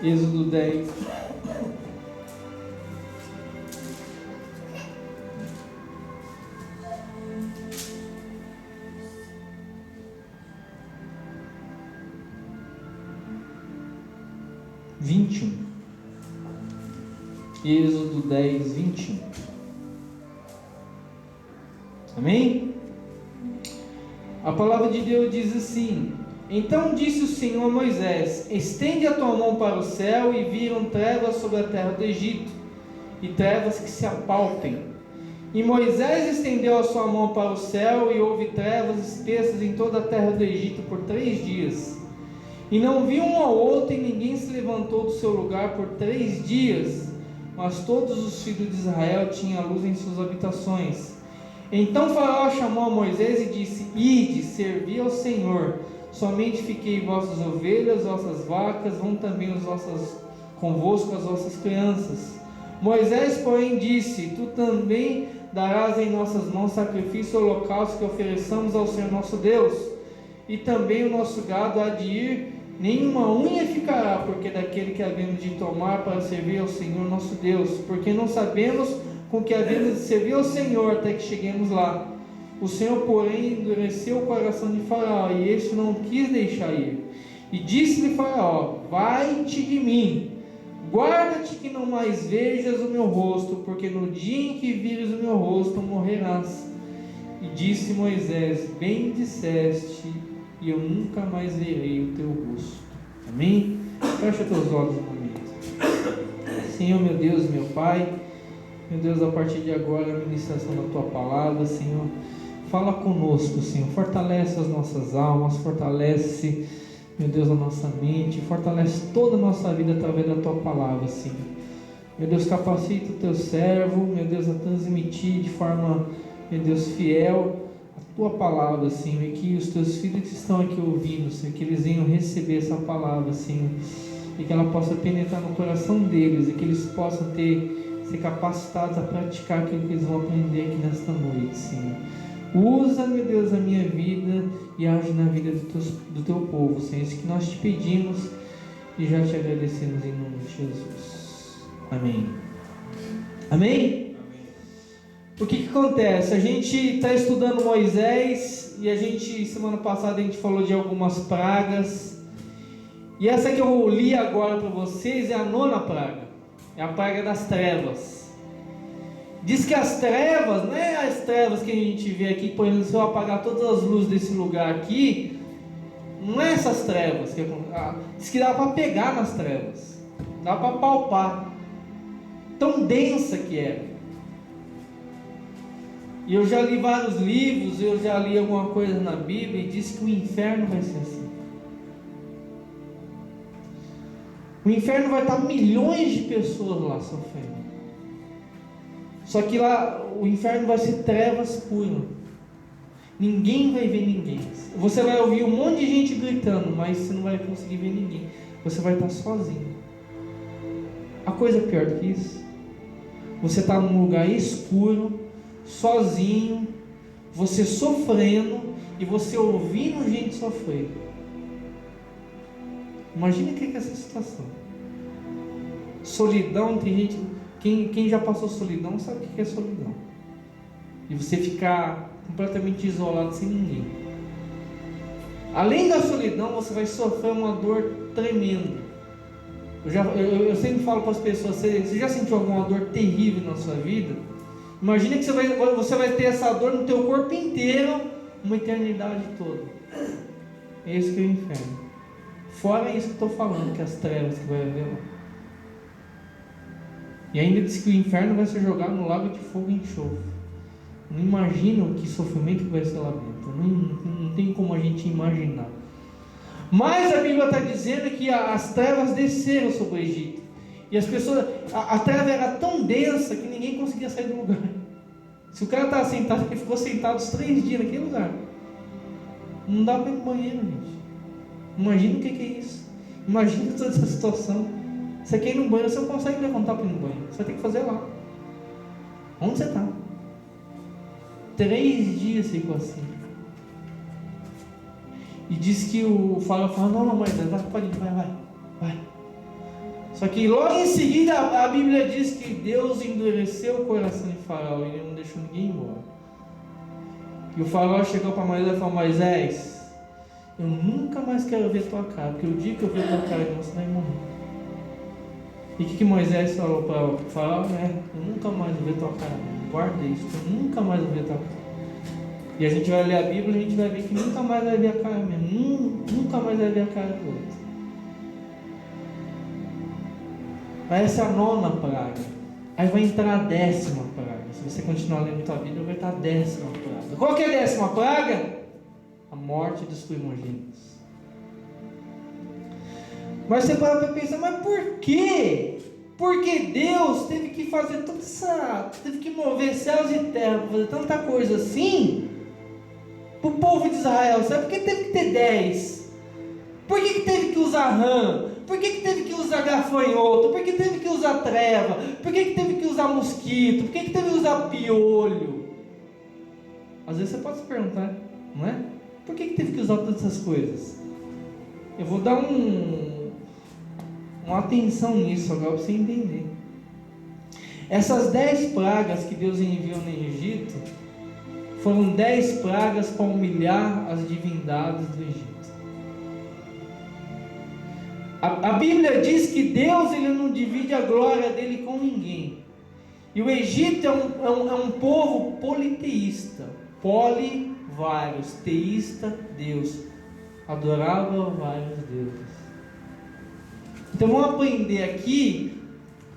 Êxodo 10. Êxodo 10, 21. Amém? A palavra de Deus diz assim: Então disse o Senhor a Moisés: Estende a tua mão para o céu, e viram trevas sobre a terra do Egito, e trevas que se apalpem. E Moisés estendeu a sua mão para o céu, e houve trevas espessas em toda a terra do Egito por 3 dias. E não viu um ao outro, e ninguém se levantou do seu lugar por 3 dias. Mas todos os filhos de Israel tinham luz em suas habitações. Então Faraó chamou a Moisés e disse: Ide, servi ao Senhor. Somente fiquei vossas ovelhas, vossas vacas, vão também convosco as vossas crianças. Moisés, porém, disse: Tu também darás em nossas mãos sacrifício e holocausto que ofereçamos ao Senhor nosso Deus. E também o nosso gado há de ir, nenhuma unha ficará, porque daquele que havemos de tomar para servir ao Senhor nosso Deus, porque não sabemos com que havemos de servir ao Senhor até que cheguemos lá. O Senhor, porém, endureceu o coração de Faraó, e este não quis deixar ir. E disse-lhe Faraó: Vai-te de mim, guarda-te que não mais vejas o meu rosto, porque no dia em que vires o meu rosto morrerás. E disse Moisés: Bem disseste, e eu nunca mais verei o teu rosto. Amém? Fecha teus olhos um momento. Senhor, meu Deus, meu Pai, meu Deus, a partir de agora, a ministração da Tua Palavra, Senhor, fala conosco, Senhor, fortalece as nossas almas, fortalece, meu Deus, a nossa mente, fortalece toda a nossa vida através da Tua Palavra, Senhor. Meu Deus, capacita o Teu servo, meu Deus, a transmitir de forma, meu Deus, fiel a Tua Palavra, Senhor, e que os Teus filhos que estão aqui ouvindo, Senhor, que eles venham receber essa Palavra, Senhor, e que ela possa penetrar no coração deles, e que eles possam ser capacitados a praticar aquilo que eles vão aprender aqui nesta noite, Senhor. Usa, meu Deus, a minha vida e age na vida do Teu povo, Senhor. Isso que nós te pedimos e já te agradecemos em nome de Jesus. Amém. Amém? O que acontece? A gente está estudando Moisés e semana passada a gente falou de algumas pragas. E essa que eu li agora para vocês é a 9ª praga. É a praga das trevas. Diz que as trevas, não é as trevas que a gente vê aqui, por exemplo, se eu apagar todas as luzes desse lugar aqui, não é essas trevas. Diz que dá para pegar nas trevas, dá para palpar, tão densa que é. E eu já li vários livros, eu já li alguma coisa na Bíblia e diz que o inferno vai ser assim. O inferno vai estar milhões de pessoas lá sofrendo. Só que lá o inferno vai ser trevas puras. Ninguém vai ver ninguém. Você vai ouvir um monte de gente gritando, mas você não vai conseguir ver ninguém. Você vai estar sozinho. A coisa pior do que isso, você está num lugar escuro, sozinho, você sofrendo e você ouvindo gente sofrer. Imagina o que é essa situação. Solidão, tem gente, quem já passou solidão sabe o que é solidão. E você ficar completamente isolado sem ninguém. Além da solidão, você vai sofrer uma dor tremenda. Eu sempre falo para as pessoas: você já sentiu alguma dor terrível na sua vida? Imagina que você vai ter essa dor no teu corpo inteiro uma eternidade toda. É isso que é o inferno. Fora isso que eu estou falando, que as trevas que vai haver lá. E ainda diz que o inferno vai ser jogado no lago de fogo e enxofre. Não imagina que sofrimento que vai ser lá dentro. Não tem como a gente imaginar. Mas a Bíblia está dizendo que as trevas desceram sobre o Egito. E as pessoas, a treva era tão densa que ninguém conseguia sair do lugar. Se o cara estava sentado, ele ficou sentado os 3 dias naquele lugar. Não dá para ir no banheiro, gente. Imagina o que é isso. Imagina toda essa situação. Você quer ir no banheiro, você não consegue levantar para ir no banheiro. Você vai ter que fazer lá. Onde você está? 3 dias ficou assim. E diz que o Faraó falou: não, mas pode ir, vai. Só que logo em seguida a Bíblia diz que Deus endureceu o coração de Faraó e ele não deixou ninguém embora. E o Faraó chegou para Moisés e falou: Moisés, eu nunca mais quero ver tua cara, porque o dia que eu ver tua cara você vai morrer. E o que Moisés falou para o Faraó? Eu nunca mais vou ver tua cara, guarda isso, eu nunca mais vou ver tua cara. E a gente vai ler a Bíblia e a gente vai ver que nunca mais vai ver a cara mesmo, nunca mais vai ver a cara do outro. Essa é a 9ª praga. Aí vai entrar a 10ª praga. Se você continuar lendo a tua Bíblia, vai estar a 10ª praga. Qual que é a 10ª praga? A morte dos primogênitos. Mas você para pensar, mas por quê? Porque Deus teve que fazer toda essa... Teve que mover céus e terra para fazer tanta coisa assim para o povo de Israel. Sabe por que teve que ter 10? Por que teve que usar rã? Por que teve que usar gafanhoto? Por que teve que usar treva? Por que teve que usar mosquito? Por que teve que usar piolho? Às vezes você pode se perguntar, não é? Por que teve que usar todas essas coisas? Eu vou dar uma atenção nisso agora para você entender. Essas 10 pragas que Deus enviou no Egito foram 10 pragas para humilhar as divindades do Egito. A Bíblia diz que Deus ele não divide a glória dele com ninguém. E o Egito é um povo politeísta. Poli, vários. Teísta, Deus. Adorava vários deuses. Então vamos aprender aqui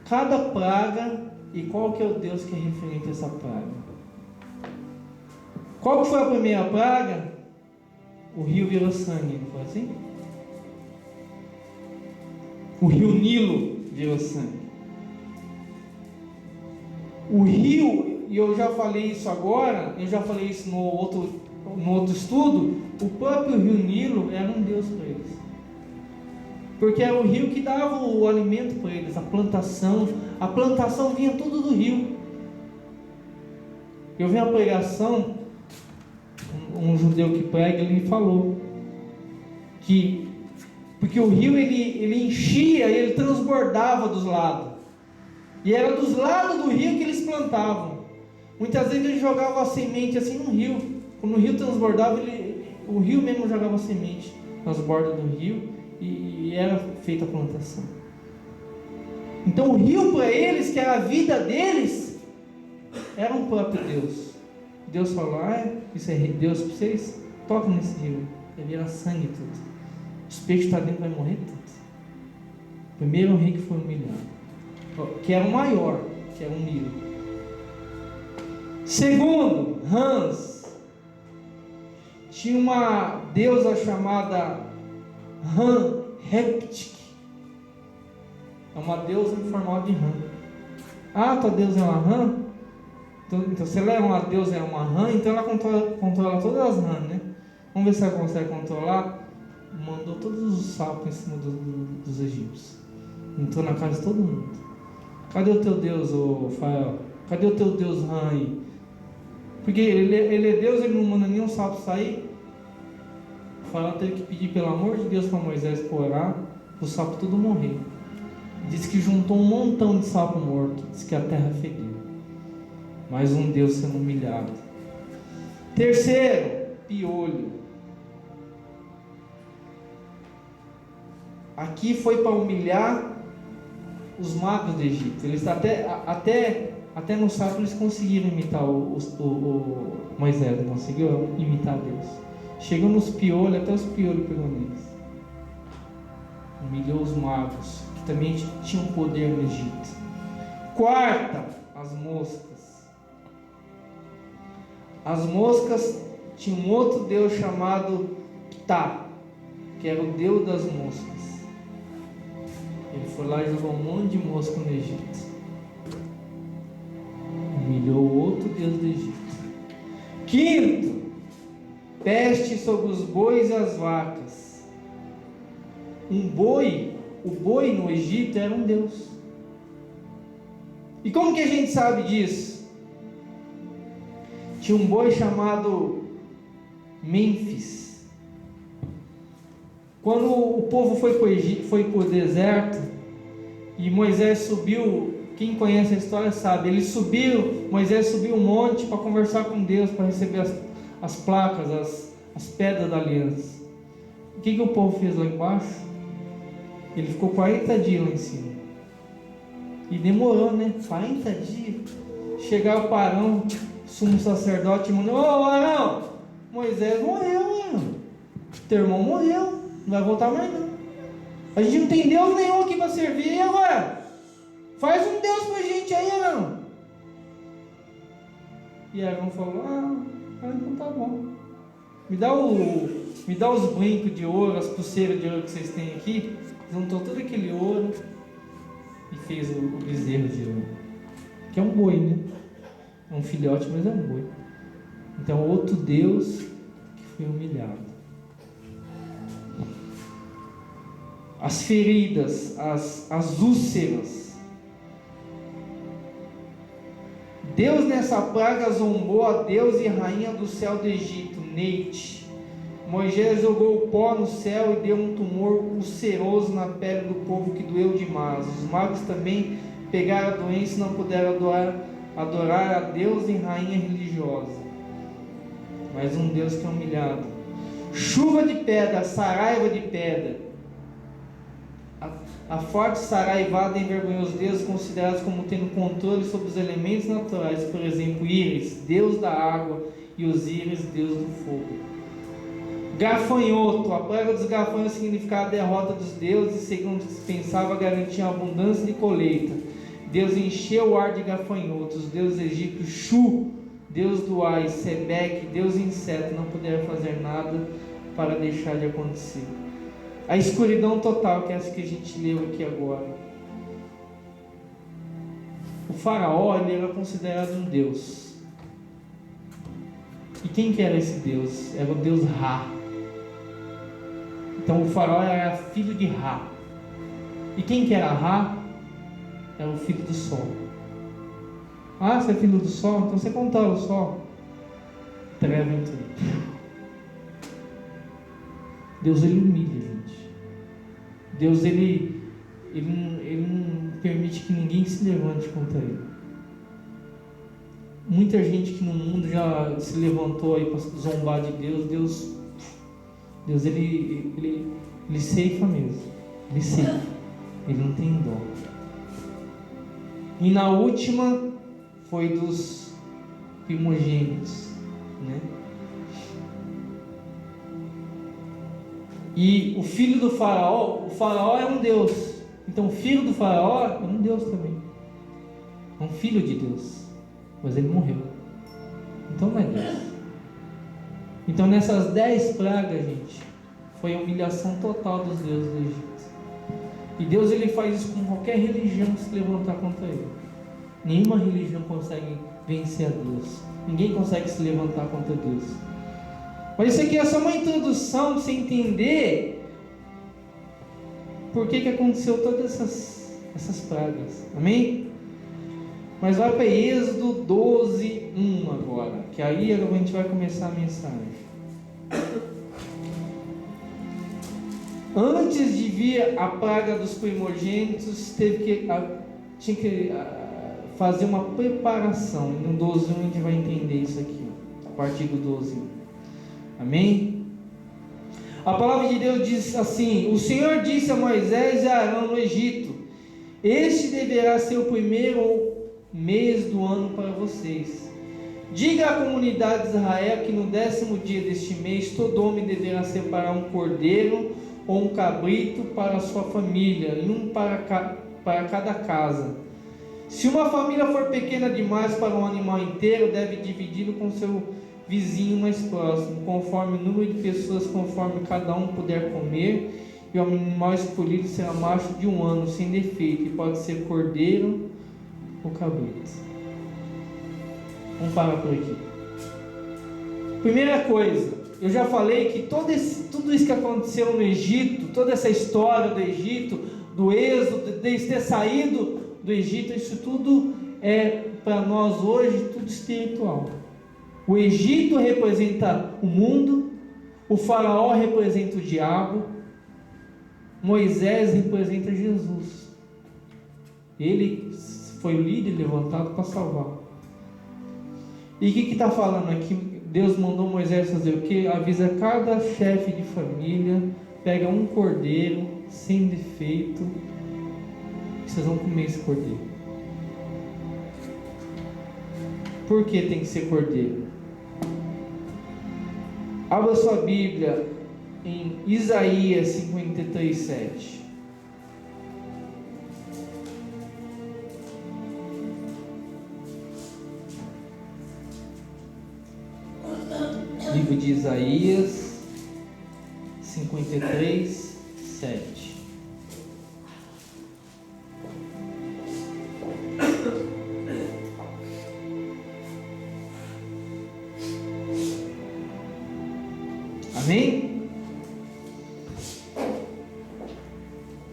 cada praga e qual que é o Deus que é referente a essa praga. Qual que foi a primeira praga? O rio virou sangue, não foi assim? O rio Nilo virou sangue. O rio, e eu já falei isso agora, eu já falei isso no outro estudo, o próprio rio Nilo era um Deus para eles. Porque era o rio que dava o alimento para eles, a plantação vinha tudo do rio. Eu vi uma pregação, um judeu que prega, ele me falou que porque o rio ele enchia, ele transbordava dos lados. E era dos lados do rio que eles plantavam. Muitas vezes eles jogavam a semente assim no rio. Quando o rio transbordava, o rio mesmo jogava a semente nas bordas do rio e era feita a plantação. Então o rio para eles, que era a vida deles, era um próprio Deus. Deus falou: isso é Deus para vocês? Toca nesse rio, vai virar sangue tudo. Os peixes estão dentro, vai morrer todos. Primeiro o rei que foi humilhado, que era o maior, que era o Nilo. Segundo, rãs. Tinha uma deusa chamada Rã Heptic. É uma deusa em formato de rã. Tua deusa é uma rã? Então se ela é uma deusa, é uma rã, então ela controla todas as rãs, né? Vamos ver se ela consegue controlar. Mandou todos os sapos em cima dos egípcios. Entrou na casa de todo mundo. Cadê o teu Deus, ô Faraó? Cadê o teu Deus Rã aí? Porque ele é Deus, ele não manda nenhum sapo sair. O Faraó teve que pedir pelo amor de Deus para Moisés orar, para o sapo tudo morrer. Diz que juntou um montão de sapo morto. Diz que a terra fedeu. Mais um Deus sendo humilhado. Terceiro, piolho. Aqui foi para humilhar os magos do Egito. Eles até no sapo eles conseguiram imitar o Moisés, não conseguiu imitar Deus. Chegou nos piolhos, até os piolhos pegou neles. Humilhou os magos, que também tinham poder no Egito. Quarta, as moscas. As moscas tinham um outro Deus chamado Ptah, que era o Deus das moscas. Ele foi lá e jogou um monte de mosca no Egito. Humilhou o outro Deus do Egito. Quinto, peste sobre os bois e as vacas. O boi no Egito era um Deus. E como que a gente sabe disso? Tinha um boi chamado Mênfis. Quando o povo foi para o deserto, E Moisés subiu, quem conhece a história sabe, Moisés subiu um monte para conversar com Deus, para receber as placas, as pedras da aliança. O que o povo fez lá embaixo? Ele ficou 40 dias lá em cima. E demorou, né? 40 dias. Chegar o Arão, sumo sacerdote, e mandou: ô Arão, Moisés morreu, mano. Teu irmão morreu, não vai voltar mais não. A gente não tem Deus nenhum aqui para servir. E agora? Faz um Deus pra gente aí, Arão. E Arão falou: então tá bom. Me dá os brincos de ouro, as pulseiras de ouro que vocês têm aqui. Juntou todo aquele ouro e fez o bezerro de ouro, que é um boi, né? É um filhote, mas é um boi. Então, outro Deus que foi humilhado. As feridas, as úlceras. Deus nessa praga zombou a Deus e rainha do céu do Egito, Neite. Moisés jogou o pó no céu e deu um tumor ulceroso na pele do povo que doeu demais. Os magos também pegaram a doença e não puderam adorar a Deus e rainha religiosa. Mas um Deus que é humilhado. Chuva de pedra, saraiva de pedra. A forte saraivada envergonhou os deuses considerados como tendo controle sobre os elementos naturais, por exemplo, Íris, deus da água, e Osíris, deus do fogo. Gafanhoto, a praga dos gafanhotos significava a derrota dos deuses, segundo se pensava, garantia a abundância de colheita. Deus encheu o ar de gafanhotos. Os deuses egípcios, Shu, deus do ar, e Sebeque, deus inseto, não puderam fazer nada para deixar de acontecer. A escuridão total, que é essa que a gente leu aqui agora. O faraó, ele era considerado um deus. E quem que era esse deus? Era o deus Ra. Então o faraó era filho de Ra. E quem que era Ra? Era o filho do sol. Você é filho do sol? Então você controla o sol. Treva em tudo. Deus, ele humilha, gente. Deus, ele não permite que ninguém se levante contra ele. Muita gente que no mundo já se levantou aí para zombar de Deus, ele ceifa mesmo. Ele ceifa. Ele não tem dó. E na última foi dos primogênitos, né? E o filho do faraó, o faraó é um deus. Então o filho do faraó é um deus também. É um filho de Deus. Mas ele morreu. Então não é Deus. Então nessas 10 pragas, gente, foi a humilhação total dos deuses do Egito. E Deus, ele faz isso com qualquer religião que se levantar contra ele. Nenhuma religião consegue vencer a Deus. Ninguém consegue se levantar contra Deus. Mas isso aqui é só uma introdução para você entender por que aconteceu todas essas pragas. Amém? Mas vai para Êxodo 12:1 agora, que aí a gente vai começar a mensagem. Antes de vir a praga dos primogênitos, tinha que fazer uma preparação. E no 12:1 a gente vai entender isso aqui, a partir do 12:1. Amém? A palavra de Deus diz assim: o Senhor disse a Moisés e a Arão no Egito: este deverá ser o primeiro mês do ano para vocês. Diga à comunidade de Israel que no 10º dia deste mês todo homem deverá separar um cordeiro ou um cabrito para a sua família, e um para cada casa. Se uma família for pequena demais para um animal inteiro, deve dividi-lo com seu vizinho mais próximo, conforme o número de pessoas, conforme cada um puder comer, e o animal escolhido será macho de 1 ano, sem defeito, e pode ser cordeiro ou cabrito. Vamos parar por aqui. Primeira coisa, eu já falei que tudo isso que aconteceu no Egito, toda essa história do Egito, do êxodo, de ter saído do Egito, isso tudo é para nós hoje tudo espiritual. O Egito representa o mundo, o faraó representa o diabo, Moisés representa Jesus. Ele foi o líder levantado para salvar. E o que está falando aqui? Deus mandou Moisés fazer o quê? Avisa cada chefe de família, pega um cordeiro sem defeito, e vocês vão comer esse cordeiro. Por que tem que ser cordeiro? Abra sua Bíblia em Isaías 53:7. Livro de Isaías 53:7. Amém?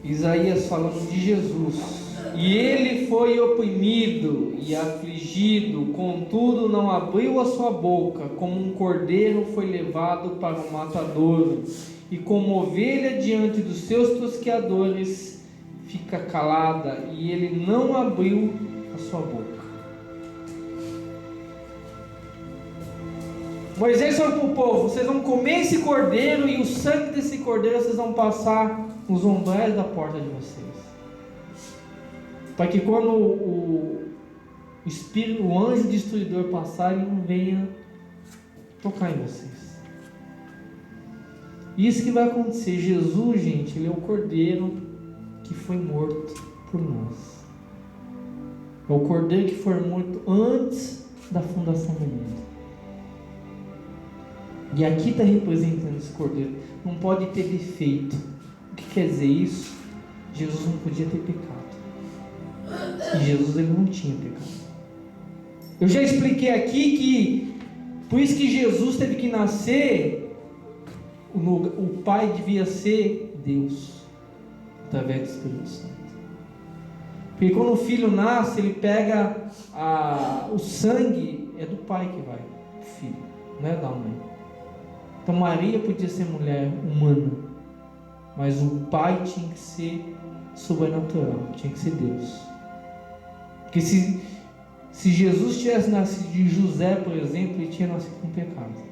Isaías falando de Jesus. E ele foi oprimido e afligido, contudo não abriu a sua boca, como um cordeiro foi levado para o matadouro, e como ovelha diante dos seus tosqueadores fica calada, e ele não abriu a sua boca. Moisés falou para o povo: vocês vão comer esse cordeiro, e o sangue desse cordeiro vocês vão passar nos umbrais da porta de vocês, para que quando o espírito, o anjo destruidor passar, ele não venha tocar em vocês. Isso que vai acontecer. Jesus, gente, ele é o cordeiro que foi morto por nós. É o cordeiro que foi morto antes da fundação do mundo. E aqui está representando esse cordeiro. Não pode ter defeito. O que quer dizer isso? Jesus não podia ter pecado. E Jesus, ele não tinha pecado. Eu já expliquei aqui que por isso que Jesus teve que nascer, o Pai devia ser Deus, através do Espírito Santo. Porque quando o filho nasce, ele pega o sangue, é do Pai que vai, do filho, não é da mãe. Então Maria podia ser mulher humana, mas o Pai tinha que ser sobrenatural, tinha que ser Deus. Porque se Jesus tivesse nascido de José, por exemplo, ele tinha nascido com pecado.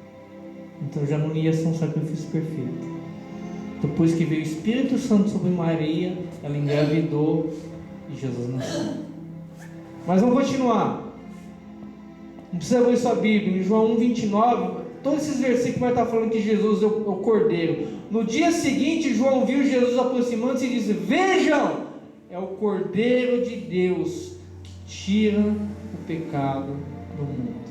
Então já não ia ser um sacrifício perfeito. Depois que veio o Espírito Santo sobre Maria, ela engravidou e Jesus nasceu. Mas vamos continuar. Não precisa abrir sua Bíblia. Em João 1:29, todos esses versículos vai estar falando que Jesus é o Cordeiro. No dia seguinte, João viu Jesus aproximando-se e disse: vejam, é o Cordeiro de Deus que tira o pecado do mundo.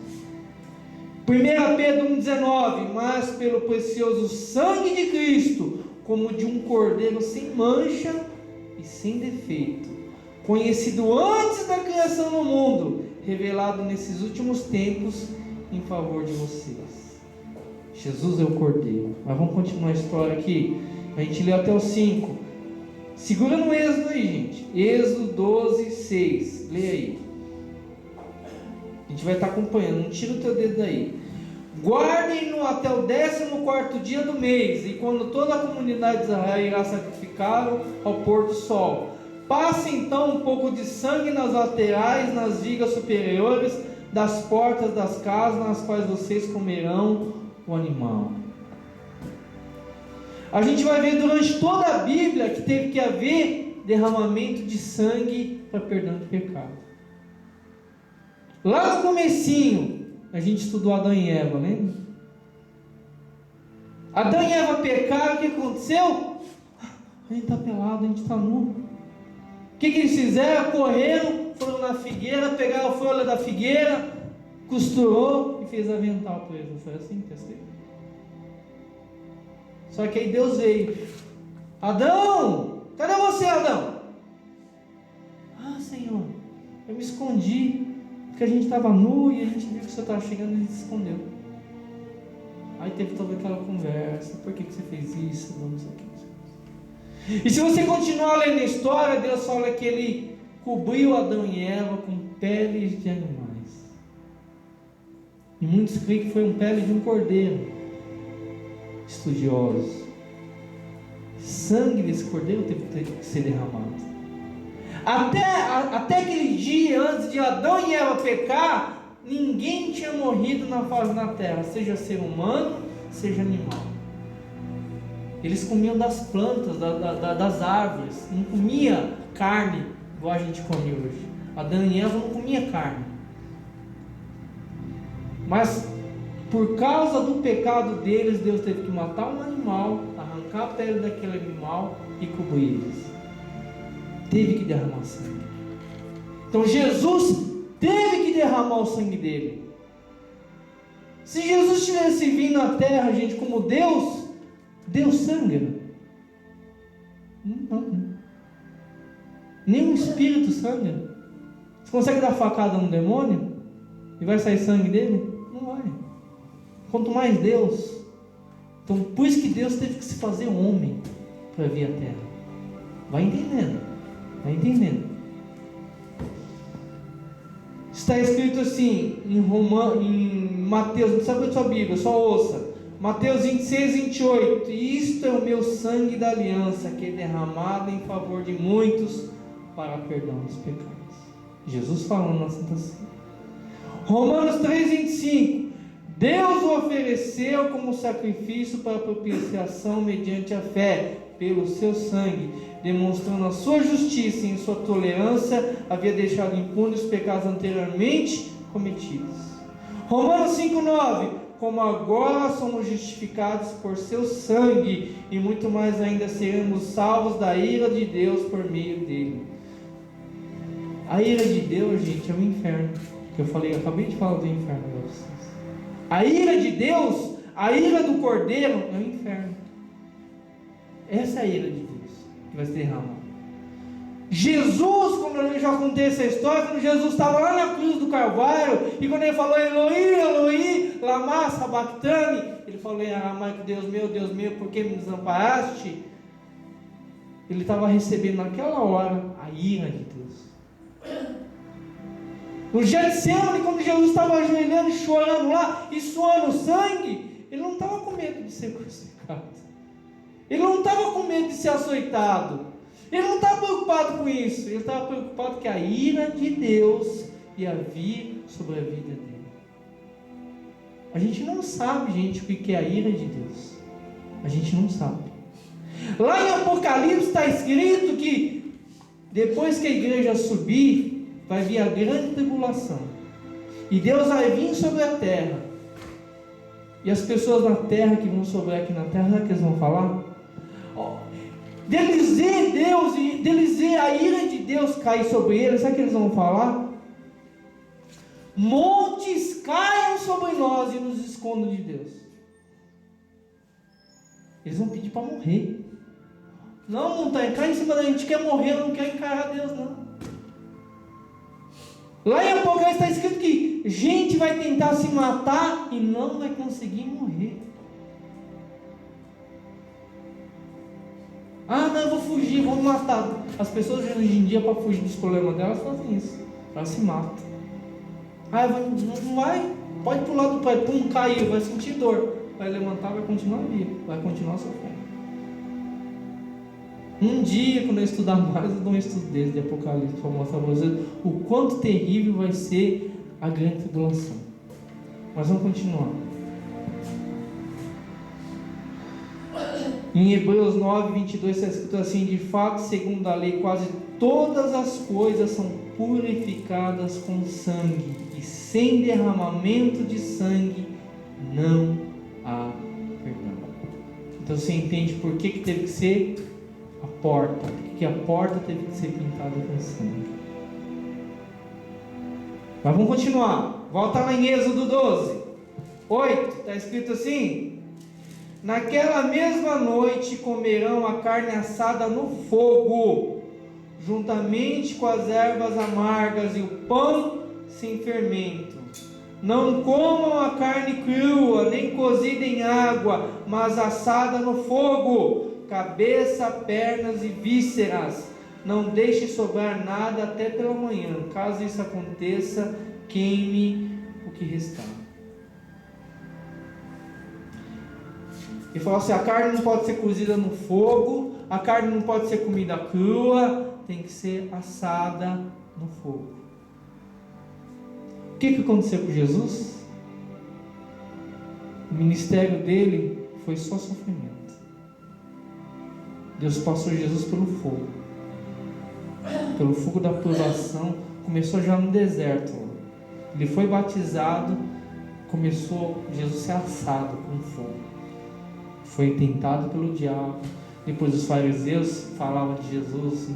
1 Pedro 1,19: mas pelo precioso sangue de Cristo, como de um cordeiro sem mancha e sem defeito, conhecido antes da criação do mundo, revelado nesses últimos tempos em favor de vocês. Jesus é o cordeiro. Mas vamos continuar a história aqui. A gente leu até o 5. Segura no Êxodo aí, gente. Êxodo 12:6. Leia aí. A gente vai estar acompanhando. Não tira o teu dedo daí. Guardem-no até o 14º dia do mês, e quando toda a comunidade de Israel irá sacrificá-lo ao pôr do sol. Passe então um pouco de sangue nas laterais, nas vigas superiores das portas das casas nas quais vocês comerão o animal. A gente vai ver durante toda a Bíblia que teve que haver derramamento de sangue para perdão de pecado. Lá no comecinho, a gente estudou Adão e Eva, lembra? Adão e Eva pecaram, o que aconteceu? A gente está pelado, a gente está nu. O que eles fizeram? Correram, foram na figueira, pegaram a folha da figueira, costurou e fez avental para eles. Não foi assim que eu. Só que aí Deus veio: Adão, cadê você, Adão? Ah, Senhor, eu me escondi, porque a gente estava nu e a gente viu que você estava chegando e a gente se escondeu. Aí teve toda aquela conversa: por que você fez isso? Não sei o que. E se você continuar lendo a história, Deus fala que Ele cobriu Adão e Eva com peles de animais. E muitos creem que foi um pele de um cordeiro. Estudiosos. Sangue desse cordeiro teve que ser derramado. Até aquele dia, antes de Adão e Eva pecar, ninguém tinha morrido na face da terra, seja ser humano, seja animal. Eles comiam das plantas, das árvores, não comia carne igual a gente come hoje. Adão e Eva não comia carne. Mas por causa do pecado deles, Deus teve que matar um animal, arrancar a pele daquele animal e cobrir eles. Teve que derramar sangue. Então Jesus teve que derramar o sangue dele. Se Jesus tivesse vindo à terra, gente, como Deus, Deus sangra? Não. Nenhum espírito sangra. Você consegue dar facada num demônio e vai sair sangue dele? Não vai. Quanto mais Deus. Então, por isso que Deus teve que se fazer homem para vir à terra. Vai entendendo. Vai entendendo. Está escrito assim em Mateus, não sabe a sua Bíblia, só ouça. Mateus 26, 28. Isto é o meu sangue da aliança, que é derramado em favor de muitos para perdão dos pecados. Jesus falando na Santa Ceia. Romanos 3, 25. Deus o ofereceu como sacrifício para propiciação mediante a fé, pelo seu sangue, demonstrando a sua justiça e em sua tolerância, havia deixado impunes os pecados anteriormente cometidos. Romanos 5,9. Como agora somos justificados por seu sangue, e muito mais ainda seremos salvos da ira de Deus por meio dele. A ira de Deus, gente, é o inferno. Que eu acabei de falar do inferno para vocês. A ira de Deus, a ira do Cordeiro é o inferno. Essa é a ira de Deus que vai se derramar. Jesus, quando eu já contei essa história, quando Jesus estava lá na cruz do Calvário, e quando ele falou Eloi, Eloi, lama sabachthani, ele falou em aramaico, Deus meu, por que me desamparaste? Ele estava recebendo naquela hora a ira de Deus. No Getsemane, quando Jesus estava ajoelhando e chorando lá, e suando sangue, ele não estava com medo de ser crucificado. Ele não estava com medo de ser açoitado. Ele não estava preocupado com isso. Ele estava preocupado que a ira de Deus ia vir sobre a vida dele. A gente não sabe, gente, o que é a ira de Deus. A gente não sabe. Lá em Apocalipse está escrito que depois que a igreja subir, vai vir a grande tribulação. E Deus vai vir sobre a terra. E as pessoas na terra que vão sobrar aqui na terra, sabe o que eles vão falar? Deles ver Deus e deles ver a ira de Deus cair sobre eles, sabe o que eles vão falar? Montes caiam sobre nós e nos escondam de Deus. Eles vão pedir para morrer. Não, montanha, cai em cima da gente, quer morrer, não quer encarar Deus, não. Lá em Apocalipse está escrito que gente vai tentar se matar e não vai conseguir morrer. Ah, não, eu vou fugir, vou me matar. As pessoas hoje em dia, para fugir dos problemas delas, fazem isso. Elas se matam. Ah, não vai, pode pular do prédio, pum, caiu, vai sentir dor. Vai levantar, vai continuar vivo, vai continuar sofrendo. Um dia, quando eu estudar mais, eu dou um estudo desse de Apocalipse para mostrar para vocês o quanto terrível vai ser a grande tribulação. Mas vamos continuar. Em Hebreus 9, 22 está escrito assim: de fato, segundo a lei, quase todas as coisas são purificadas com sangue, e sem derramamento de sangue não há perdão. Então você entende por que teve que ser a porta, porque a porta teve que ser pintada com sangue. Mas vamos continuar. Volta lá em Êxodo 12, 8, está escrito assim: naquela mesma noite comerão a carne assada no fogo, juntamente com as ervas amargas e o pão sem fermento. Não comam a carne crua, nem cozida em água, mas assada no fogo, cabeça, pernas e vísceras. Não deixe sobrar nada até pela manhã. Caso isso aconteça, queime o que restar. Ele fala assim: a carne não pode ser cozida no fogo, a carne não pode ser comida crua, tem que ser assada no fogo. O que aconteceu com Jesus? O ministério dele foi só sofrimento. Deus passou Jesus pelo fogo da provação. Começou já no deserto. Ele foi batizado, começou Jesus ser assado com fogo. Foi tentado pelo diabo. Depois os fariseus falavam de Jesus.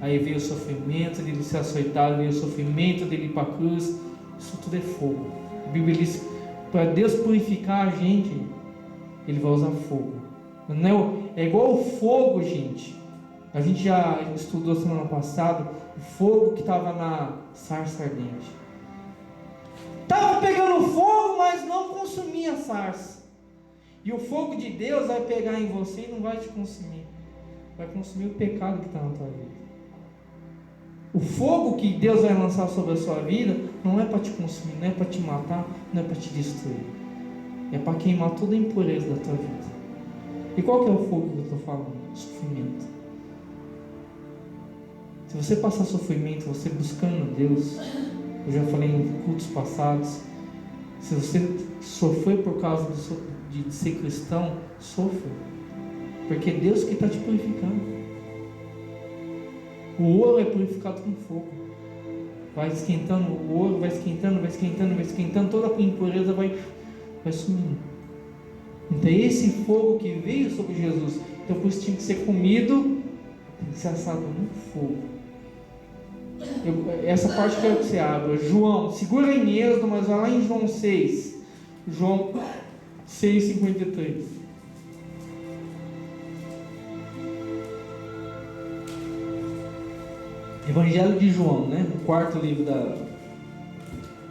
Aí veio o sofrimento dele ser açoitado, veio o sofrimento dele ir para a cruz. Isso tudo é fogo. A Bíblia diz: para Deus purificar a gente, Ele vai usar fogo. Não é igual o fogo, gente. A gente já estudou semana passada o fogo que estava na sarça ardente. Estava pegando fogo, mas não consumia a sarça. E o fogo de Deus vai pegar em você e não vai te consumir. Vai consumir o pecado que está na tua vida. O fogo que Deus vai lançar sobre a sua vida não é para te consumir, não é para te matar, não é para te destruir. É para queimar toda a impureza da tua vida. E qual que é o fogo que eu estou falando? Sofrimento. Se você passar sofrimento, você buscando Deus, eu já falei em cultos passados, se você sofrer por causa de ser cristão, sofra, porque é Deus que está te purificando. O ouro é purificado com fogo. Vai esquentando, o ouro vai esquentando, vai esquentando, vai esquentando, toda a impureza vai sumindo. Então esse fogo que veio sobre Jesus, então por isso tinha que ser comido, tem que ser assado no fogo. Essa parte que eu quero que você abra. João, segura em Êxodo, mas vai lá em João 6. João 6,53. Evangelho de João, né? O quarto livro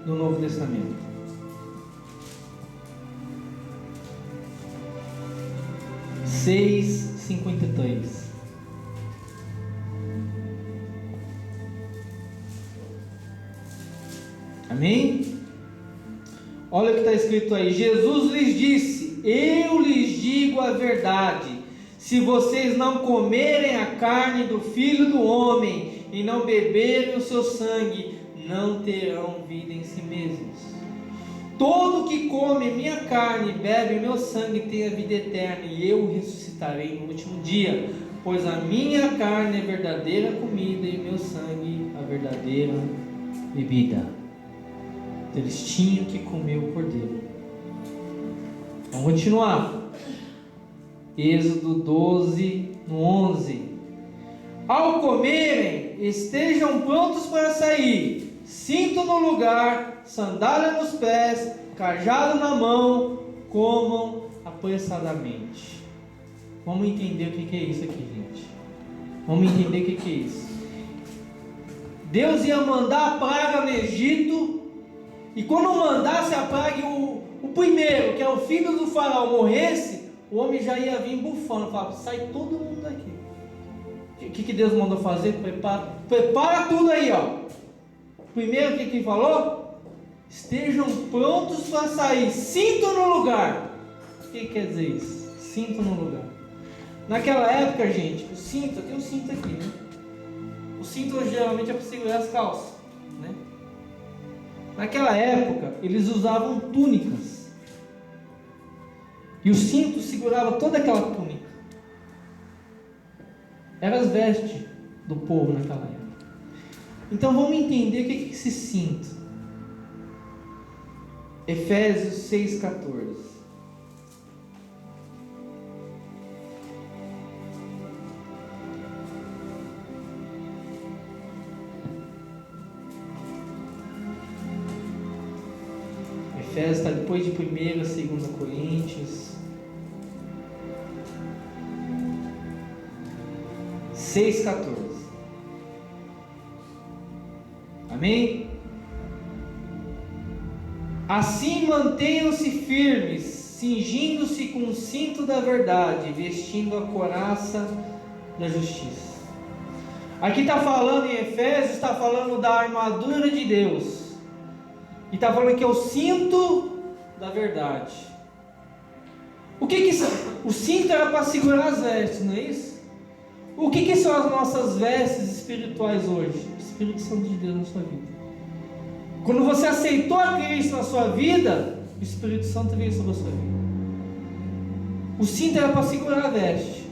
do Novo Testamento. Seis 53. Amém? Olha o que está escrito aí. Jesus lhes disse: eu lhes digo a verdade, se vocês não comerem a carne do Filho do Homem e não beberem o seu sangue, não terão vida em si mesmos. Todo que come minha carne e bebe meu sangue tem a vida eterna, e eu o ressuscitarei no último dia, pois a minha carne é verdadeira comida e meu sangue a verdadeira bebida. Eles tinham que comer o cordeiro. Vamos continuar. Êxodo 12, no 11. Ao comerem, estejam prontos para sair, cinto no lugar, sandália nos pés, cajado na mão, comam apressadamente. Vamos entender o que é isso aqui, gente. Vamos entender o que é isso. Deus ia mandar a praga no Egito, e quando mandasse a praga, o primeiro, que é o filho do faraó, morresse, o homem já ia vir bufando, falava: sai todo mundo daqui. O que Deus mandou fazer? Prepara tudo aí, ó. Primeiro, o que falou? Estejam prontos para sair, cinto no lugar. O que quer dizer isso? Cinto no lugar. Naquela época, gente, o cinto, tem um cinto aqui, né? O cinto geralmente é para segurar as calças, né? Naquela época, eles usavam túnicas. E o cinto segurava toda aquela túnica. Eram as vestes do povo naquela época. Então vamos entender o que é esse cinto. Efésios 6,14. Efésios está depois de 1ª, 2ª Coríntios. 6,14. Amém? Assim mantenham-se firmes, cingindo-se com o cinto da verdade, vestindo a couraça da justiça. Aqui está falando em Efésios, está falando da armadura de Deus. E está falando que é o cinto da verdade. O cinto era para segurar as vestes, não é isso? O que são as nossas vestes espirituais hoje? O Espírito Santo de Deus na sua vida. Quando você aceitou a Cristo na sua vida, o Espírito Santo veio sobre a sua vida. O cinto era para segurar a veste.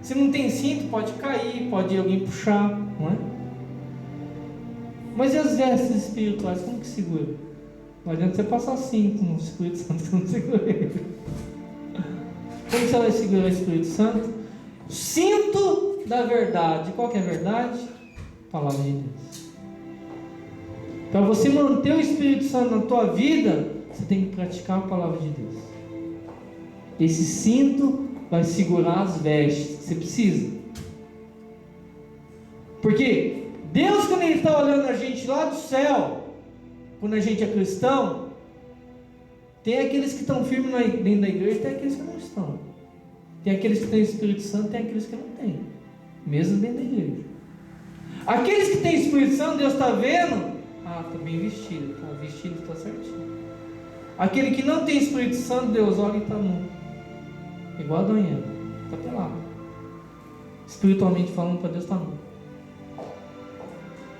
Se não tem cinto, pode cair, pode alguém puxar, não é? Mas e as vestes espirituais, como que segura? Não adianta você passar cinto no Espírito Santo, você não segura ele. Como você vai segurar o Espírito Santo? Cinto da verdade. Qual que é a verdade? Palavra de Deus. Para você manter o Espírito Santo na tua vida, você tem que praticar a palavra de Deus. Esse cinto vai segurar as vestes que você precisa. Porque Deus, quando Ele está olhando a gente lá do céu, quando a gente é cristão, tem aqueles que estão firmes dentro da igreja, tem aqueles que não estão. Tem aqueles que têm o Espírito Santo, tem aqueles que não têm, mesmo dentro da igreja. Aqueles que têm o Espírito Santo, Deus está vendo, está bem vestido, está certinho. Aquele que não tem Espírito Santo, Deus olha e está nu, igual a Daniel, está pelado. Espiritualmente falando, para Deus está nu.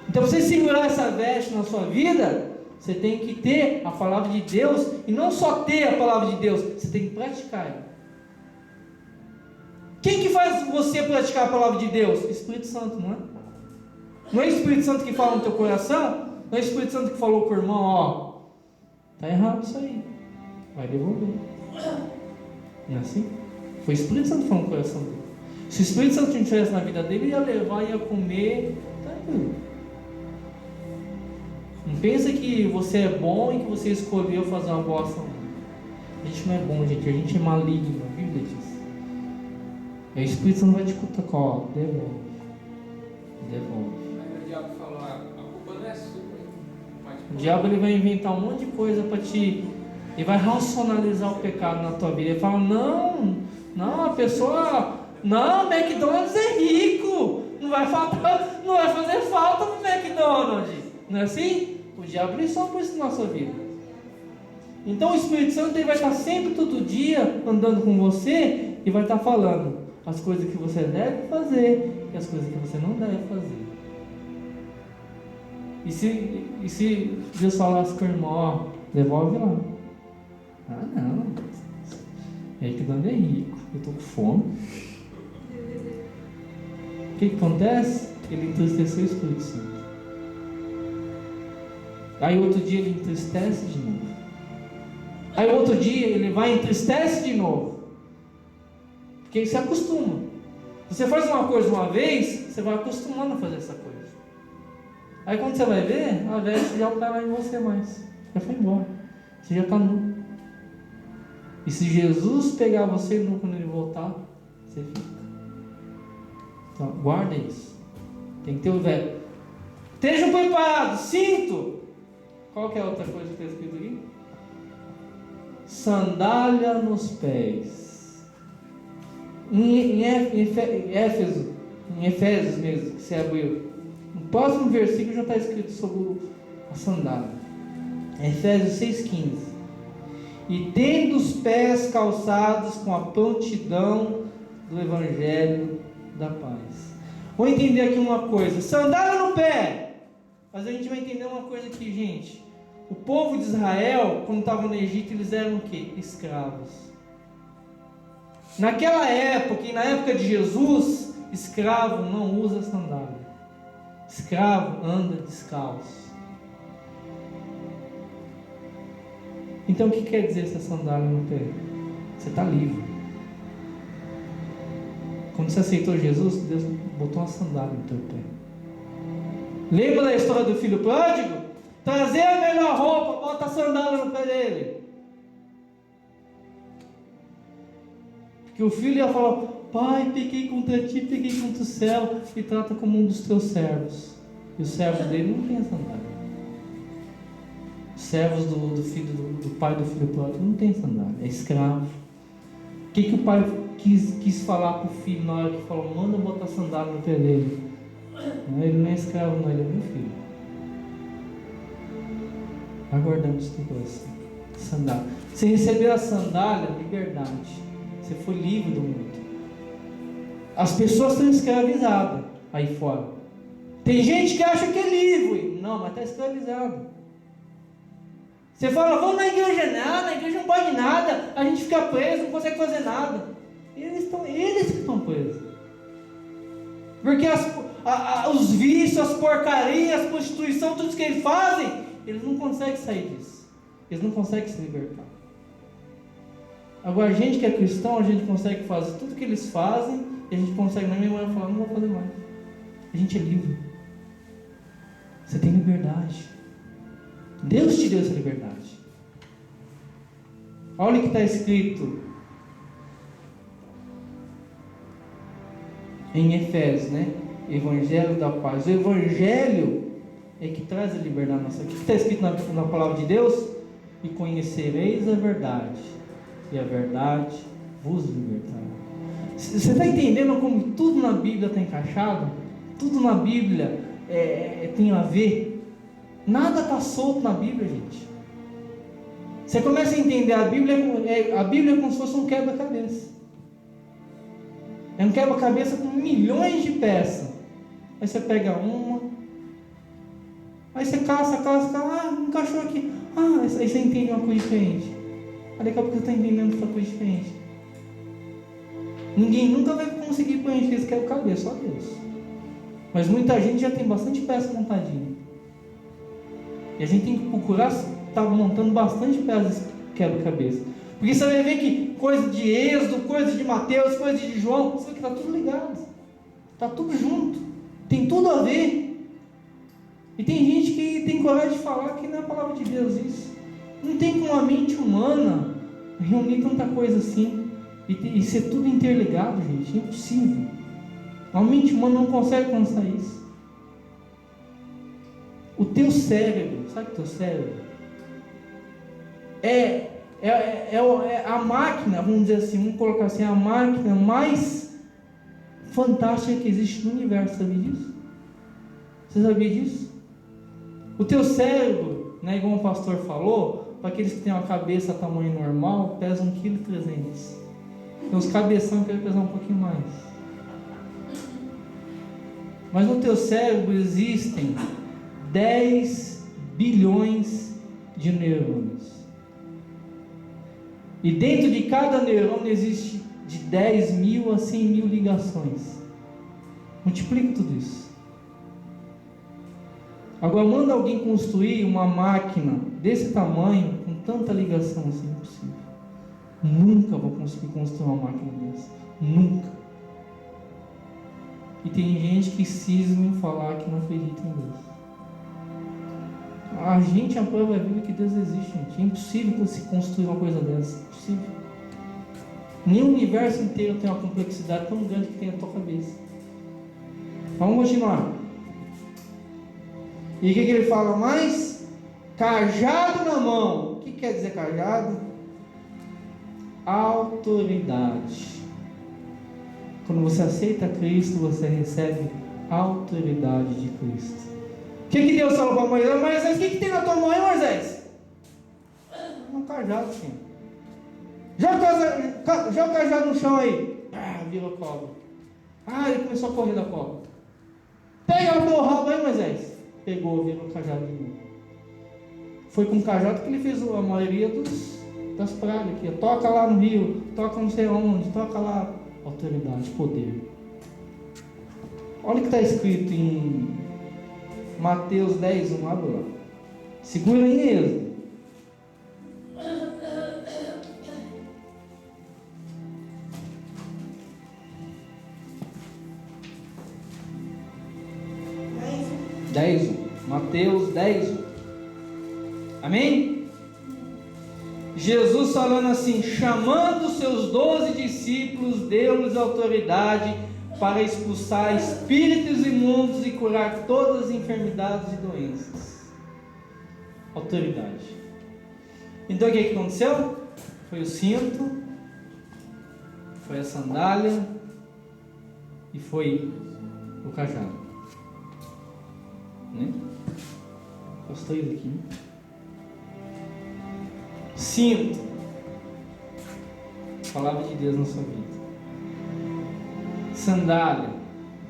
Então, para você segurar essa veste na sua vida, você tem que ter a palavra de Deus, e não só ter a palavra de Deus, você tem que praticar ela. Quem que faz você praticar a palavra de Deus? Espírito Santo, não é? Não é o Espírito Santo que fala no teu coração? Não é o Espírito Santo que falou com o irmão, está errado isso aí, vai devolver. Não é assim? Foi o Espírito Santo que falou no coração dele. Se o Espírito Santo não estivesse na vida dele, ia levar, ia comer, tranquilo. Não pensa que você é bom e que você escolheu fazer uma boa ação. A gente não é bom, gente, a gente é maligno, a Bíblia diz. E o Espírito Santo vai te cutucar, devolve. Mas o diabo falou, a culpa não é sua. O diabo ele vai inventar um monte de coisa para te... Ele vai racionalizar o pecado na tua vida. Ele fala, não, a pessoa... Não, McDonald's é rico. Não vai fazer falta no McDonald's. Não é assim? O diabo ele sopra isso na nossa vida. Então o Espírito Santo ele vai estar sempre, todo dia, andando com você e vai estar falando as coisas que você deve fazer e as coisas que você não deve fazer. E se Deus falasse com o irmão, devolve lá. Não. É que não é rico, eu estou com fome. O que acontece? Ele entristeceu o Espírito Santo. Aí outro dia ele entristece de novo. Aí outro dia ele vai e entristece de novo. Porque ele se acostuma. Você faz uma coisa uma vez, você vai acostumando a fazer essa coisa. Aí quando você vai ver, a veste já não está lá em você mais. Já foi embora. Você já está nu. E se Jesus pegar você nu quando ele voltar, você fica. Então, guarda isso. Tem que ter o velho. Estejam preparados, cinto. Qual que é a outra coisa que está escrito aqui? Sandália nos pés. Em Efésios mesmo, que você abriu. No próximo versículo já está escrito sobre a sandália. Efésios 6,15. E tendo os pés calçados com a prontidão do Evangelho da paz. Vou entender aqui uma coisa. Sandália no pé. Mas a gente vai entender uma coisa aqui, gente. O povo de Israel, quando estava no Egito, eles eram o quê? Escravos. Naquela época, e na época de Jesus, escravo não usa sandália. Escravo anda descalço. Então o que quer dizer essa sandália no pé? Você está livre. Quando você aceitou Jesus, Deus botou uma sandália no teu pé. Lembra da história do filho pródigo? Trazer a melhor roupa, bota a sandália no pé dele. Porque o filho ia falar: pai, pequei contra ti, pequei contra o céu, e trata como um dos teus servos. E os servos dele não tem sandália. Os servos do pai do filho pródigo não tem sandália, é escravo. O que o pai quis falar para o filho na hora que falou: manda botar sandália no pé dele? Ele não é escravo, não, ele é meu filho. Aguardando isso no coração. Sandália. Você recebeu a sandália, liberdade. Você foi livre do mundo. As pessoas estão escravizadas aí fora. Tem gente que acha que é livre. Não, mas está escravizado. Você fala, vamos na igreja, não, na igreja não pode nada, a gente fica preso, não consegue fazer nada. Eles que estão presos. Porque os vícios, as porcarias, a prostituição, tudo isso que eles fazem, eles não conseguem sair disso. Eles não conseguem se libertar. Agora, a gente que é cristão, a gente consegue fazer tudo que eles fazem, e a gente consegue na memória falar, não vou fazer mais. A gente é livre. Você tem liberdade. Deus te deu essa liberdade. Olha o que está escrito em Efésios, né? Evangelho da paz. O Evangelho é que traz a liberdade nossa. O que está escrito na palavra de Deus? E conhecereis a verdade, e a verdade vos libertará. Você está entendendo como tudo na Bíblia está encaixado? Tudo na Bíblia tem a ver. Nada está solto na Bíblia, gente. Você começa a entender a Bíblia é como se fosse um quebra-cabeça. É um quebra-cabeça com milhões de peças. Aí você pega uma, aí você caça, encaixou aqui. Aí você entende uma coisa diferente. Aí daqui a pouco você está entendendo outra coisa diferente. Ninguém nunca vai conseguir preencher esse quebra-cabeça, só Deus. Mas muita gente já tem bastante peça montadinha. E a gente tem que procurar estar montando bastante peças quebra-cabeça. Porque você vai ver que coisa de Êxodo, coisa de Mateus, coisa de João, você vê que está tudo ligado. Está tudo junto. Tem tudo a ver. E tem gente que tem coragem de falar que não é a palavra de Deus isso. Não tem como a mente humana reunir tanta coisa assim. E ser tudo interligado, gente. É impossível. A mente humana não consegue alcançar isso. O teu cérebro, sabe o teu cérebro? É a máquina, vamos dizer assim, vamos colocar assim, a máquina mais fantástica que existe no universo, sabia disso? Você sabia disso? O teu cérebro, né, igual o pastor falou, para aqueles que têm uma cabeça tamanho normal, pesa 1,3 kg. Tem uns cabeção que vai pesar um pouquinho mais. Mas no teu cérebro existem 10 bilhões de neurônios. E dentro de cada neurônio existe de 10 mil a 100 mil ligações. Multiplica tudo isso. Agora manda alguém construir uma máquina desse tamanho, com tanta ligação assim, impossível. Nunca vou conseguir construir uma máquina dessa. Nunca. E tem gente que cisma em falar que não acredita em Deus. A gente aprova a Bíblia que Deus existe, gente. É impossível se construir uma coisa dessa. Impossível. Nem o universo inteiro tem uma complexidade tão grande que tem na tua cabeça. Vamos continuar. E o que ele fala mais? Cajado na mão. O que quer dizer cajado? Autoridade. Quando você aceita Cristo, você recebe a autoridade de Cristo. O que Deus falou para Moisés? Moisés, o que tem na tua mão aí, Moisés? Um cajado, sim. Joga o cajado no chão aí. Virou cobra. Ele começou a correr da cobra. Pega o teu rabo aí, Moisés. Pegou, virou o cajado de novo. Foi com o cajado que ele fez a maioria das pragas aqui. Toca lá no rio, toca não sei onde, toca lá. Autoridade, poder. Olha o que está escrito em Mateus 10:1. Abre lá. Segura aí mesmo. Mateus 10:1. Amém? Jesus falando assim, chamando seus 12 discípulos, deu-lhes autoridade para expulsar espíritos imundos e curar todas as enfermidades e doenças. Autoridade. Então o que aconteceu? Foi o cinto, foi a sandália e foi o cajado. Né? Os três aqui. Cinto. Palavra de Deus na sua vida. Sandália,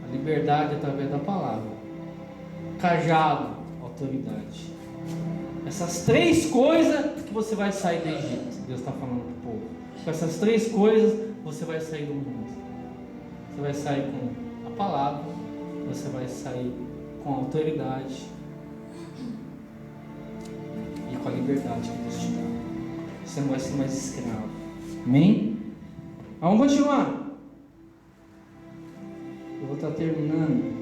a liberdade através da palavra. Cajado, autoridade. Essas 3 coisas que você vai sair do Egito. Deus está falando para o povo. Com essas 3 coisas você vai sair do mundo. Você vai sair com a palavra, você vai sair com a autoridade e com a liberdade que Deus te dá. Você não vai ser mais escravo. Amém? Vamos continuar. Eu vou estar terminando.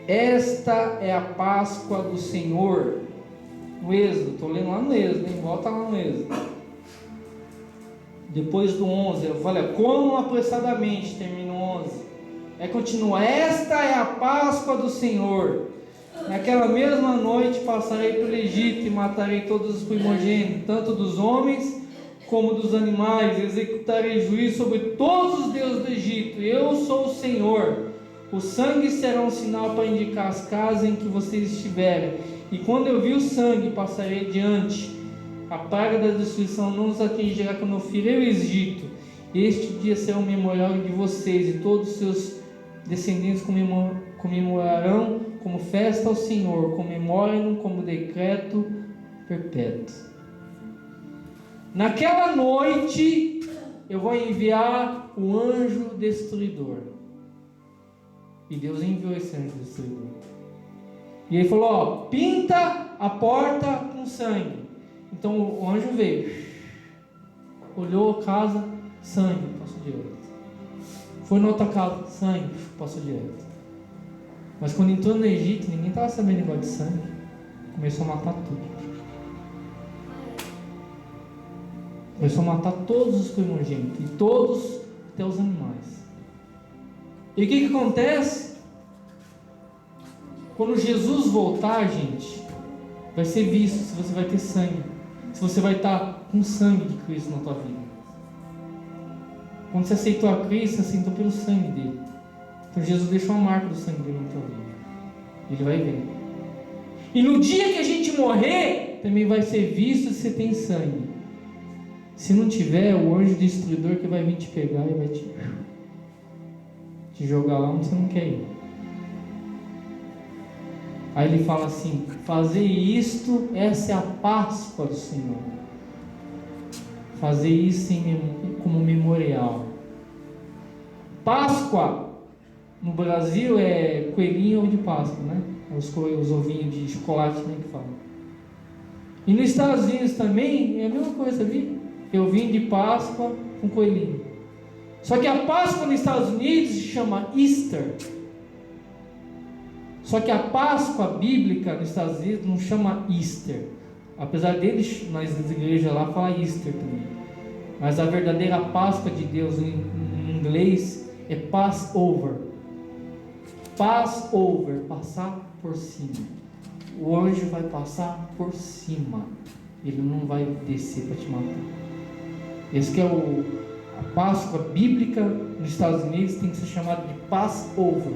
Esta é a Páscoa do Senhor. No Êxodo, estou lendo lá no Êxodo, hein? Volta lá no Êxodo. Depois do 11, eu falei, comam apressadamente, termina o 11. Aí continua, esta é a Páscoa do Senhor. Naquela mesma noite passarei pelo Egito e matarei todos os primogênitos, tanto dos homens como dos animais. Executarei juízo sobre todos os deuses do Egito. Eu sou o Senhor. O sangue será um sinal para indicar as casas em que vocês estiverem. E quando eu vi o sangue, passarei adiante. A praga da destruição não os atingirá quando eu ferir o Egito. Este dia será um memorial de vocês, e todos os seus descendentes comemorarão como festa ao Senhor. Comemorem-no como decreto perpétuo. Naquela noite eu vou enviar o anjo destruidor. E Deus enviou esse anjo destruidor. E ele falou, pinta a porta com sangue. Então o anjo veio, olhou a casa, sangue, passou direto. Foi na outra casa, sangue, passou direto. Mas quando entrou no Egito, ninguém estava sabendo negócio de sangue. Começou a matar tudo. Começou a matar todos os primogênitos, e todos, até os animais. E o que acontece? Quando Jesus voltar, gente, vai ser visto se você vai ter sangue. Se você vai estar com sangue de Cristo na tua vida. Quando você aceitou a Cristo, você aceitou pelo sangue dele. Então Jesus deixou uma marca do sangue dele na tua vida. Ele vai ver. E no dia que a gente morrer, também vai ser visto se você tem sangue. Se não tiver, o anjo destruidor que vai vir te pegar e vai te jogar lá onde você não quer ir. Aí ele fala assim, fazer isto, essa é a Páscoa do Senhor. Fazer isso como memorial. Páscoa, no Brasil, é coelhinho ou de Páscoa, né? Os ovinhos de chocolate, né, que falam. E nos Estados Unidos também é a mesma coisa, viu? Ovinho de Páscoa com coelhinho. Só que a Páscoa nos Estados Unidos se chama Easter. Só que a Páscoa bíblica nos Estados Unidos não chama Easter. Apesar deles, nas igrejas lá, fala Easter também. Mas a verdadeira Páscoa de Deus em inglês é Passover. Passover, passar por cima. O anjo vai passar por cima. Ele não vai descer para te matar. Esse que é a Páscoa bíblica nos Estados Unidos tem que ser chamada de Passover.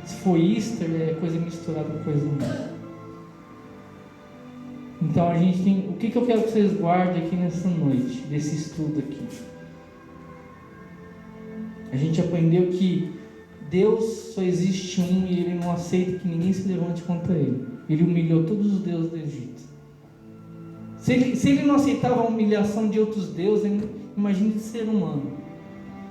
Se for Easter, é coisa misturada com coisa humana. Então a gente tem. O que eu quero que vocês guardem aqui nessa noite, desse estudo aqui? A gente aprendeu que Deus só existe um e Ele não aceita que ninguém se levante contra Ele. Ele humilhou todos os deuses do Egito. Se ele não aceitava a humilhação de outros deuses, imagine que ser humano.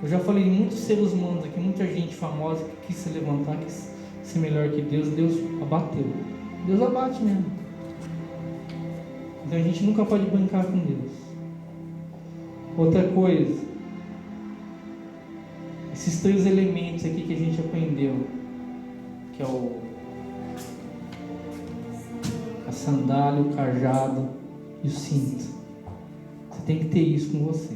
Eu já falei de muitos seres humanos aqui, muita gente famosa que quis se levantar, quis ser melhor que Deus. Deus abateu. Deus abate mesmo. Então a gente nunca pode brincar com Deus. Outra coisa, esses 3 elementos aqui que a gente aprendeu, que é a sandália, o cajado e o cinto. Você tem que ter isso com você.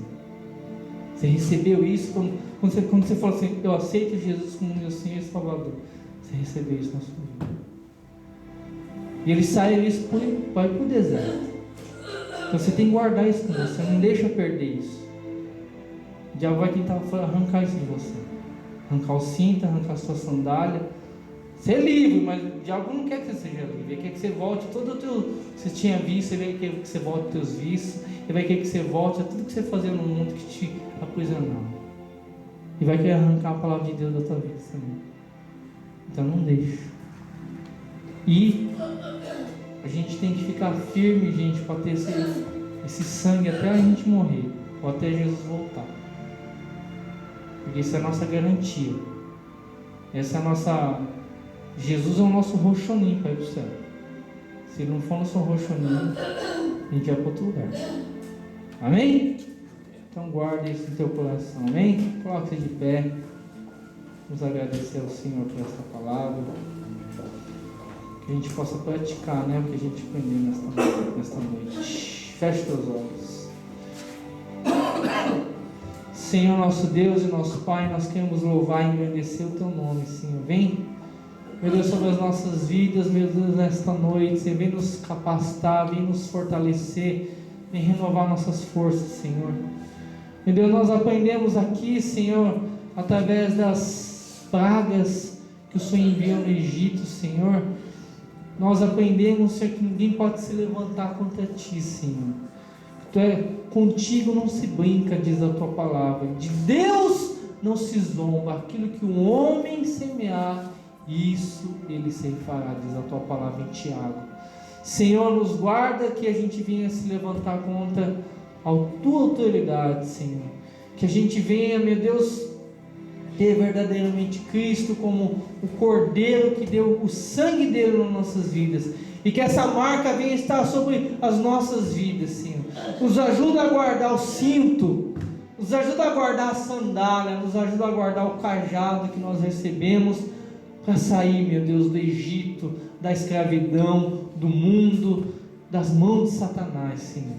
Você recebeu isso quando você fala assim, eu aceito Jesus como meu Senhor e Salvador. Você recebeu isso na sua vida. E ele sai isso, vai para o deserto. Então você tem que guardar isso com você. Não deixa perder isso. O diabo vai tentar arrancar isso de você. Arrancar o cinto, arrancar a sua sandália. Ser livre, mas o diabo não quer que você seja livre. Ele quer que você volte todo o teu... Você tinha visto, ele quer que você volte aos teus vícios. Ele vai querer que você volte a tudo que você fazia no mundo que te aprisionava. e vai querer arrancar a palavra de Deus da tua vida também. Então não deixa. E a gente tem que ficar firme, gente, para ter esse sangue até a gente morrer, ou até Jesus voltar. Porque isso é a nossa garantia. Essa é a nossa... Jesus é o nosso roxoninho para ir para o céu. Se ele não for nosso roxoninho, a gente vai para outro lugar. Amém? Então guarde isso no teu coração. Amém? Coloque-se de pé. Vamos agradecer ao Senhor por essa palavra. Que a gente possa praticar, né, o que a gente aprendeu nesta noite. Feche teus olhos. Senhor, nosso Deus e nosso Pai, nós queremos louvar e engrandecer o Teu nome, Senhor. Vem, meu Deus, sobre as nossas vidas, meu Deus, nesta noite. Senhor, vem nos capacitar, vem nos fortalecer, vem renovar nossas forças, Senhor. Meu Deus, nós aprendemos aqui, Senhor, através das pragas que o Senhor enviou no Egito, Senhor. Nós aprendemos, Senhor, que ninguém pode se levantar contra Ti, Senhor. Contigo não se brinca, diz a Tua palavra. De Deus não se zomba. Aquilo que o homem semear, isso ele ceifará, diz a Tua palavra em Tiago. Senhor, nos guarda que a gente venha se levantar contra a Tua autoridade, Senhor. Que a gente venha, meu Deus, ter verdadeiramente Cristo como o Cordeiro que deu o sangue dele nas nossas vidas. E que essa marca venha estar sobre as nossas vidas, Senhor. Nos ajuda a guardar o cinto, nos ajuda a guardar a sandália, nos ajuda a guardar o cajado que nós recebemos para sair, meu Deus, do Egito, da escravidão, do mundo, das mãos de Satanás, Senhor.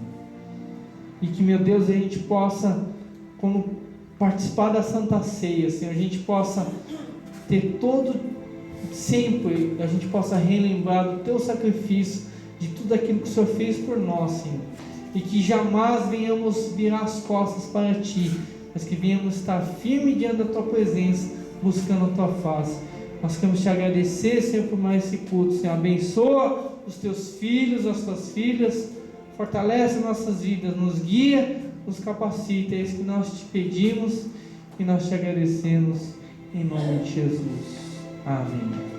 E que, meu Deus, a gente possa, quando participar da Santa Ceia, Senhor, a gente possa ter sempre a gente possa relembrar do Teu sacrifício, de tudo aquilo que o Senhor fez por nós, Senhor, e que jamais venhamos virar as costas para Ti, mas que venhamos estar firme diante da Tua presença, buscando a Tua face. Nós queremos Te agradecer, Senhor, por mais esse culto, Senhor. Abençoa os Teus filhos, as Tuas filhas, fortalece nossas vidas, nos guia, nos capacita. É isso que nós Te pedimos e nós Te agradecemos em nome de Jesus. Amém.